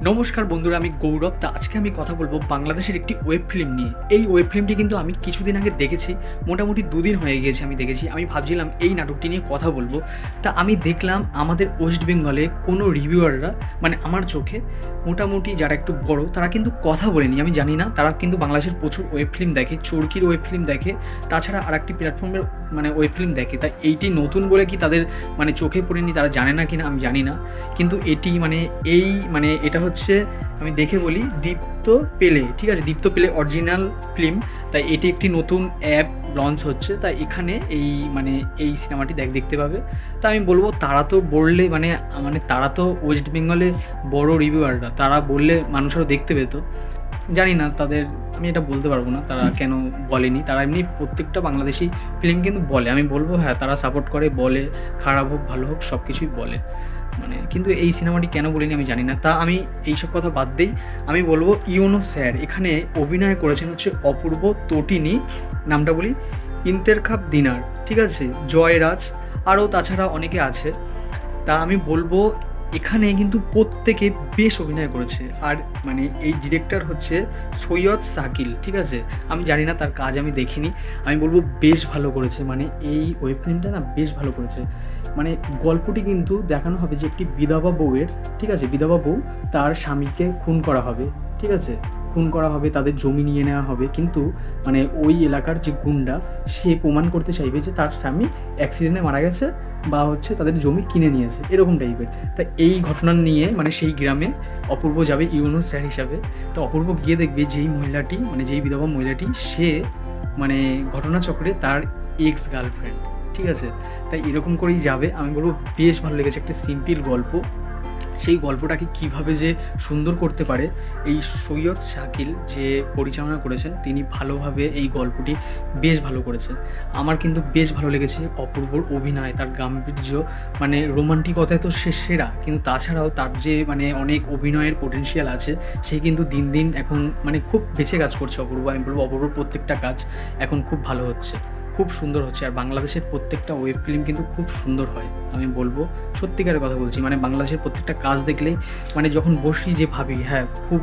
নমস্কার বন্ধুরা, আমি গৌরব। তা আজকে আমি কথা বলবো বাংলাদেশের একটি ওয়েব ফিল্ম নিয়ে। এই ওয়েব ফিল্মটি কিন্তু আমি কিছুদিন আগে দেখেছি, মোটামুটি 2 দিন হয়ে গিয়েছে আমি দেখেছি। আমি ভাবছিলাম এই নাটকটি নিয়ে কথা বলবো। তা আমি দেখলাম আমাদের ওয়েস্ট বেঙ্গলে কোনো রিভিউয়াররা, মানে আমার চোখে মোটামুটি যারা একটু বড় তারা কিন্তু কথা বলেনি। আমি জানি না, তারা কিন্তু বাংলাদেশের প্রচুর ওয়েব ফিল্ম দেখে, চরকির ওয়েব ফিল্ম দেখে, তাছাড়া আর একটি প্ল্যাটফর্মের মানে ওয়েব ফিল্ম দেখে। তা এইটি নতুন বলে কি তাদের মানে চোখে পড়েনি, তারা জানে না কিনা আমি জানি না। কিন্তু এটি মানে এটা হচ্ছে, আমি দেখে বলি, দীপ্ত পেলে, ঠিক আছে, দীপ্ত পেলে অরিজিনাল ফিল্ম। তাই এটি একটি নতুন অ্যাপ লঞ্চ হচ্ছে, তাই এখানে এই সিনেমাটি দেখতে পাবে। তা আমি বলবো তারা তো বললে মানে তারা তো ওয়েস্ট বেঙ্গলে বড় রিভিউয়াররা, তারা বললে মানুষ আরও দেখতে পেত। জানি না তাদের, আমি এটা বলতে পারবো না তারা কেন বলেনি। তারা এমনি প্রত্যেকটা বাংলাদেশি ফিল্ম কিন্তু বলে, আমি বলবো হ্যাঁ তারা সাপোর্ট করে, বলে, খারাপ হোক ভালো হোক সব কিছুই বলে। কিন্তু এই সিনেমাটি কেন বলিনি আমি জানি না। তা আমি এইসব কথা বাদ দিই, আমি বলবো ইউনো স্যার এখানে অভিনয় করেছেন হচ্ছে অপূর্ব, তটিনী, নামটা বলি, ইন্তেরখাব দিনার, ঠিক আছে, জয়রাজ, আরও তাছাড়া অনেকে আছে। তা আমি বলবো এখানে কিন্তু প্রত্যেকে বেশ অভিনয় করেছে। আর এই ডিরেক্টর হচ্ছে সৈয়দ শাকিল, ঠিক আছে। আমি জানি না তার কাজ, আমি দেখিনি। আমি বলবো বেশ ভালো করেছে, এই ওয়েব ফিল্মটা না বেশ ভালো করেছে। গল্পটি কিন্তু দেখানো হবে যে একটি বিধবা বউয়ের, ঠিক আছে, বিধবা বউ, তার স্বামীকে খুন করা হবে, ঠিক আছে, খুন করা হবে, তাদের জমি নিয়ে নেওয়া হবে। কিন্তু ওই এলাকার যে গুন্ডা, সে প্রমাণ করতে চাইবে যে তার স্বামী অ্যাক্সিডেন্টে মারা গেছে বা হচ্ছে তাদের জমি কিনে নিয়েছে, এরকম টাইপের। তা এই ঘটনা নিয়ে সেই গ্রামে অপূর্ব যাবে ইউনুস স্যার হিসাবে। তো অপূর্ব গিয়ে দেখবে যেই মহিলাটি, যেই বিধবা মহিলাটি, সে ঘটনাচক্রে তার এক্স গার্লফ্রেন্ড, ঠিক আছে। তাই এরকম করেই যাবে। আমি বলবো বেশ ভালো লেগেছে, একটা সিম্পল গল্প। সেই গল্পটাকে কিভাবে যে সুন্দর করতে পারে এই সৈয়দ শাকিল যে পরিচালনা করেছেন, তিনি ভালোভাবে এই গল্পটি বেশ ভালো করেছেন। আমার কিন্তু বেশ ভালো লেগেছে অপূর্বর অভিনয়, তার গাম্ভীর্য, রোমান্টিকতায় তো সে সেরা, কিন্তু তাছাড়াও তার যে অনেক অভিনয়ের পোটেনশিয়াল আছে, সে কিন্তু দিন দিন এখন খুব বেঁচে কাজ করছে অপূর্ব। আমি বলবো অপূর্বর প্রত্যেকটা কাজ এখন খুব ভালো হচ্ছে, খুব সুন্দর হচ্ছে। আর বাংলাদেশের প্রত্যেকটা ওয়েব ফিল্ম কিন্তু খুব সুন্দর হয়, আমি বলবো সত্যিকারের কথা বলছি। বাংলাদেশের প্রত্যেকটা কাজ দেখলেই যখন বসি যে ভাবি হ্যাঁ খুব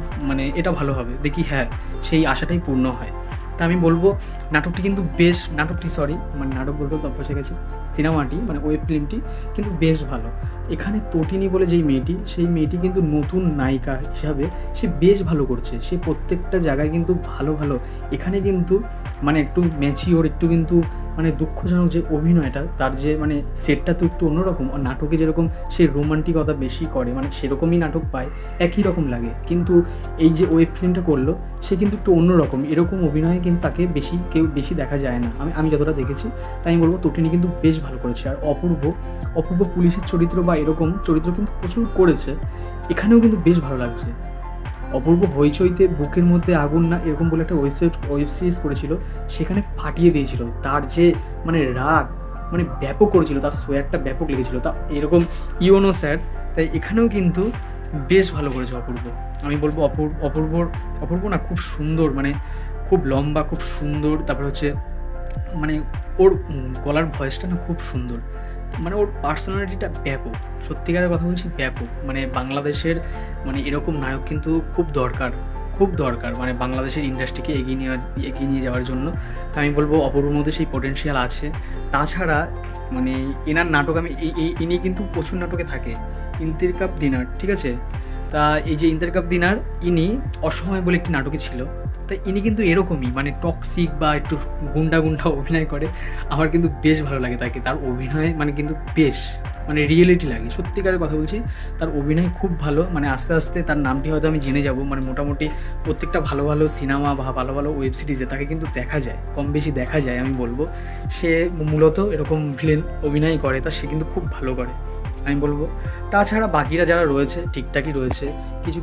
এটা ভালো হবে, দেখি হ্যাঁ সেই আশাটাই পূর্ণ হয়। তা আমি বলবো নাটক বলতে তপস্যা গেছি, সিনেমাটি ওয়েব ফিল্মটি কিন্তু বেশ ভালো। এখানে তটিনী বলে যেই মেয়েটি, সেই মেয়েটি কিন্তু নতুন নায়িকা হিসাবে সে বেশ ভালো করছে। সে প্রত্যেকটা জায়গায় কিন্তু ভালো এখানে কিন্তু একটু ম্যাচিওর, একটু কিন্তু দুঃখজনক যে অভিনয়টা তার, যে সেটটা তো একটু অন্যরকম। আর নাটকে যেরকম সে রোমান্টিকতা বেশি করে, সেরকমই নাটক পায়, একই রকম লাগে। কিন্তু এই যে ওয়েব ফিল্মটা করলো, সে কিন্তু একটু অন্যরকম, এরকম অভিনয়ে কিন্তু তাকে কেউ বেশি দেখা যায় না, আমি যতটা দেখেছি। তাই আমি বলবো তটিনী কিন্তু বেশ ভালো করেছে। আর অপূর্ব পুলিশের চরিত্র বা এরকম চরিত্র কিন্তু প্রচুর করেছে, এখানেও কিন্তু বেশ ভালো লাগছে। অপূর্ব হইচইতে বুকের মধ্যে আগুন না এরকম বলে একটা ওয়েব সিরিজ করেছিল, সেখানে ফাটিয়ে দিয়েছিল। তার যে রাগ ব্যাপক করেছিল, তার সোয়াগটা ব্যাপক লেগেছিল। তা এরকম ইউনো স্যার, তাই এখানেও কিন্তু বেশ ভালো করেছে অপূর্ব। আমি বলবো অপূর্ব না খুব সুন্দর, খুব লম্বা, খুব সুন্দর। তারপরে হচ্ছে ওর গলার ভয়েসটা না খুব সুন্দর, ওর পার্সোনালিটিটা ব্যাপক, সত্যিকারের কথা বলছি ব্যাপক। বাংলাদেশের এরকম নায়ক কিন্তু খুব দরকার বাংলাদেশের ইন্ডাস্ট্রিকে এগিয়ে নিয়ে যাওয়ার জন্য। তা আমি বলবো অপূর্বর মধ্যে সেই পোটেনশিয়াল আছে। তাছাড়া এনার নাটক, ইনি কিন্তু প্রচুর নাটকে থাকে। ইন্তেরখাব দিনার, ঠিক আছে। তা এই যে ইন্তেরখাব দিনার, ইনি অসময় বলে একটি নাটকে ছিল। তাই ইনি কিন্তু এরকমই টক্সিক বা একটু গুন্ডা অভিনয় করে। আমার কিন্তু বেশ ভালো লাগে তাকে, তার অভিনয় কিন্তু বেশ রিয়েলিটি লাগে, সত্যিকারের কথা বলছি। তার অভিনয় খুব ভালো। আস্তে আস্তে তার নামটি হয়তো আমি জেনে যাব। মোটামুটি প্রত্যেকটা ভালো সিনেমা বা ভালো ওয়েব সিরিজে তাকে কিন্তু দেখা যায়, কম বেশি দেখা যায়। আমি বলবো সে মূলত এরকম ভিলেন অভিনয় করে, তা সে কিন্তু খুব ভালো করে, আমি বলবো। তাছাড়া বাকিরা যারা রয়েছে ঠিকঠাকই রয়েছে,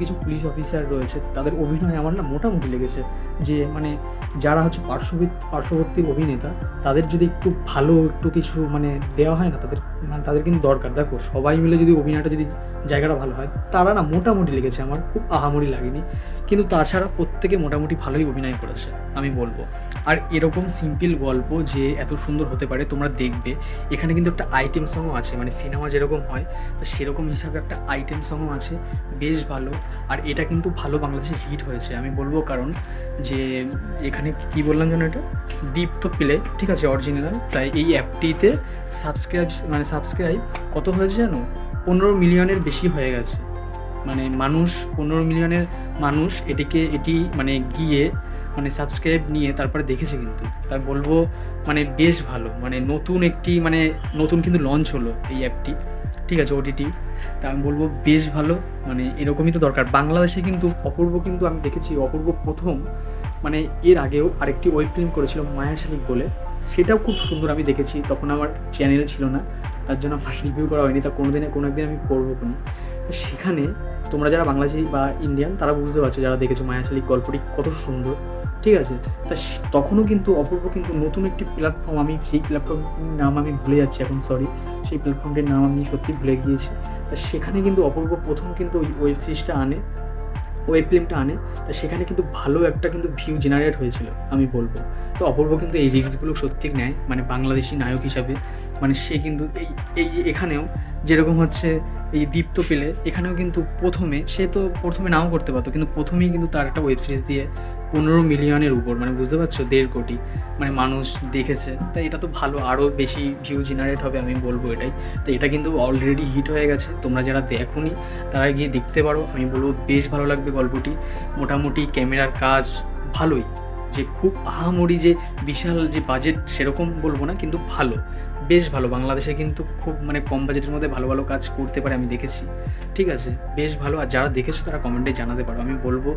কিছু পুলিশ অফিসার রয়েছে, তাদের অভিনয় আমার না মোটামুটি লেগেছে। যে যারা হচ্ছে পার্শ্ববর্তী অভিনেতা, তাদের যদি একটু ভালো একটু কিছু দেওয়া হয় না, তাদের কিন্তু দরকার। দেখো সবাই মিলে যদি অভিনয়টা যদি জায়গাটা ভালো হয়, তারা না মোটামুটি লেগেছে, আমার খুব আহামরি লাগেনি। কিন্তু তাছাড়া প্রত্যেকে মোটামুটি ভালোই অভিনয় করেছে, আমি বলবো। আর এরকম সিম্পল গল্প যে এত সুন্দর হতে পারে তোমরা দেখবে। এখানে কিন্তু একটা আইটেম সংও আছে, সিনেমা যেরকম হয় তা সেরকম হিসাবে একটা আইটেম সংও আছে, বেশ ভালো। ভালো। আর এটা কিন্তু ভালো বাংলাদেশে হিট হয়েছে আমি বলবো, কারণ যে এখানে কি বললাম যেন, এটা দীপ্ত প্লে, ঠিক আছে, অরিজিনাল। তাই এই অ্যাপটিতে সাবস্ক্রাইব কত হয়েছে জানো, 15 মিলিয়নের বেশি হয়ে গেছে। মানে মানুষ 15 মিলিয়নের মানুষ এটি মানে গিয়ে মানে সাবস্ক্রাইব নিয়ে তারপরে দেখেছে কিন্তু। তাই বলবো মানে বেশ ভালো, মানে নতুন কিন্তু লঞ্চ হলো এই অ্যাপটি, ঠিক আছে, ওটিটি। তা আমি বলবো বেশ ভালো, মানে এরকমই তো দরকার। বাংলাদেশে কিন্তু অপূর্ব, কিন্তু আমি দেখেছি অপূর্ব প্রথম মানে এর আগেও আরেকটি ওয়েব ফিল্ম করেছিল মায়া শালিক বলে, সেটাও খুব সুন্দর আমি দেখেছি। তখন আমার চ্যানেল ছিল না, তার জন্য আমার রিভিউ করা হয়নি। তা কোনো একদিন আমি করবো কোনো। তো সেখানে তোমরা যারা বাংলাদেশি বা ইন্ডিয়ান তারা বুঝতে পারছো, যারা দেখেছো মায়া শালিক গল্পটি কত সুন্দর, ঠিক আছে। তা তখনও কিন্তু অপূর্ব কিন্তু নতুন একটি প্ল্যাটফর্ম, আমি সেই প্ল্যাটফর্মটির নাম আমি ভুলে যাচ্ছি এখন, সরি, সেই প্ল্যাটফর্মটির নাম আমি সত্যি ভুলে গিয়েছি। তা সেখানে কিন্তু অপূর্ব প্রথম কিন্তু ওই ওয়েব সিরিজটা ওয়েব ফিল্মটা আনে। তা সেখানে কিন্তু ভালো একটা কিন্তু ভিউ জেনারেট হয়েছিল আমি বলবো। তো অপূর্ব কিন্তু এই রিস্কগুলো সত্যি নেয়, মানে বাংলাদেশি নায়ক হিসাবে। মানে সে কিন্তু এখানেও যেরকম হচ্ছে এই দীপ্ত পেলে, এখানেও কিন্তু সে তো প্রথমে নাও করতে পারতো, কিন্তু প্রথমেই কিন্তু তার একটা ওয়েব সিরিজ দিয়ে 15 মিলিয়নের উপর, মানে বুঝতে পারছো, 1.5 কোটি মানে মানুষ দেখেছে। তাই এটা তো ভালো, আরও বেশি ভিউ জেনারেট হবে আমি বলবো এটাই। তো এটা কিন্তু অলরেডি হিট হয়ে গেছে, তোমরা যারা দেখোনি তারা গিয়ে দেখতে পারো। আমি বলবো বেশ ভালো লাগবে গল্পটি। মোটামুটি ক্যামেরার কাজ ভালোই, যে খুব আহামরি যে বিশাল যে বাজেট সেরকম বলবো না, কিন্তু ভালো, বেশ ভালো। বাংলাদেশে কিন্তু খুব মানে কম বাজেটের মধ্যে ভালো ভালো কাজ করতে পারে আমি দেখেছি, ঠিক আছে, বেশ ভালো। আর যারা দেখেছো তারা কমেন্টে জানাতে পারো। আমি বলবো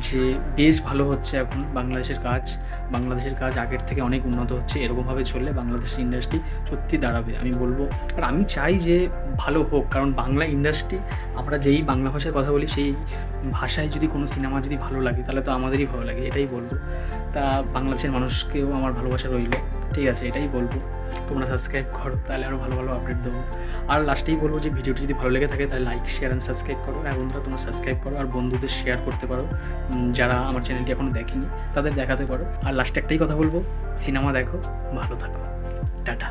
যে বেশ ভালো হচ্ছে এখন বাংলাদেশের কাজ আগের থেকে অনেক উন্নত হচ্ছে। এরকমভাবে চললে বাংলাদেশের ইন্ডাস্ট্রি সত্যি দাঁড়াবে আমি বলবো। আর আমি চাই যে ভালো হোক, কারণ বাংলা ইন্ডাস্ট্রি, আমরা যেই বাংলা ভাষায় কথা বলি সেই ভাষায় যদি কোনো সিনেমা যদি ভালো লাগে তাহলে তো আমাদেরই ভালো লাগে, এটাই বলবো। তা বাংলাদেশের মানুষকেও আমার ভালোবাসা রইল, ঠিক আছে, এটাই বলবো। তোমরা সাবস্ক্রাইব করো, তাহলে আরও ভালো ভালো আপডেট দেবো। আর লাস্টেই বলবো যে ভিডিওটি যদি ভালো লেগে থাকে তাহলে লাইক, শেয়ার অ্যান্ড সাবস্ক্রাইব করো। আর বন্ধুরা তোমরা সাবস্ক্রাইব করো আর বন্ধুদের শেয়ার করতে পারো, যারা আমার চ্যানেলটি এখনও দেখেনি তাদের দেখাতে পারো। আর লাস্টে একটাই কথা বলবো, সিনেমা দেখো, ভালো থাকো, টাটা।